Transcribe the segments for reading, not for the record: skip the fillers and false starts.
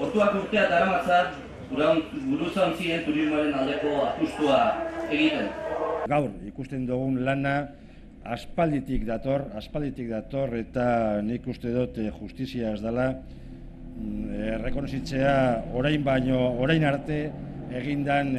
Portuak urtea daramatzat buruzontzien turismoaren aldeko apustua egiten. Gaur ikusten dugun lana aspalditik dator eta nik uste dut justizia ez dela rekonozitzea orain arte egindan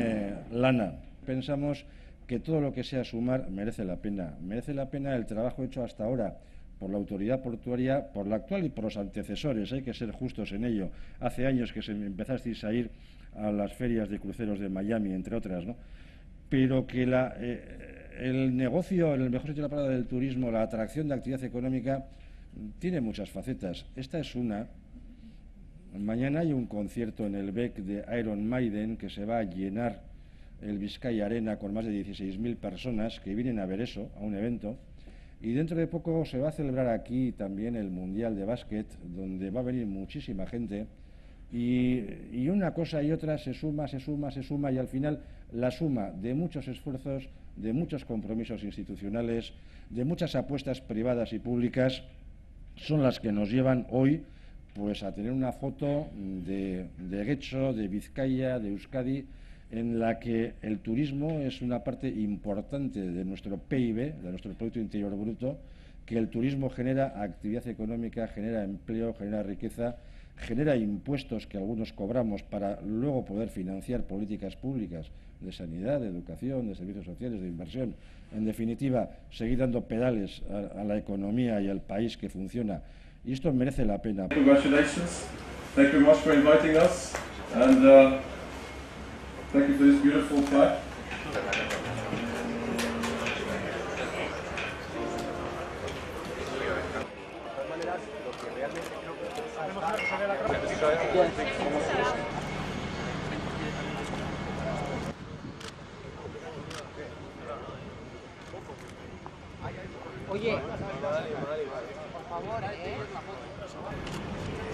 lana. Pensamos que todo lo que sea sumar merece la pena. Merece la pena el trabajo hecho hasta ahora por la autoridad portuaria, por la actual y por los antecesores, hay que ser justos en ello. Hace años que empezasteis a ir a las ferias de cruceros de Miami, entre otras, ¿no? Pero que el negocio, en el mejor sentido de la palabra del turismo, la atracción de actividad económica, tiene muchas facetas. Esta es una. Mañana hay un concierto en el BEC de Iron Maiden que se va a llenar el Vizcaya Arena con más de 16.000 personas que vienen a ver eso, a un evento. Y dentro de poco se va a celebrar aquí también el Mundial de Básquet, donde va a venir muchísima gente. Y una cosa y otra se suma, y al final la suma de muchos esfuerzos, de muchos compromisos institucionales, de muchas apuestas privadas y públicas, son las que nos llevan hoy pues a tener una foto de Getxo, de Vizcaya, de Euskadi, en la que el turismo es una parte importante de nuestro PIB, de nuestro Producto Interior Bruto, que el turismo genera actividad económica, genera empleo, genera riqueza, genera impuestos que algunos cobramos para luego poder financiar políticas públicas de sanidad, de educación, de servicios sociales, de inversión. En definitiva, seguir dando pedales a la economía y al país que funciona. Y esto merece la pena. Congratulations. Thank you very much for inviting us. And thank you for this beautiful flag. Oye, por favor, la foto.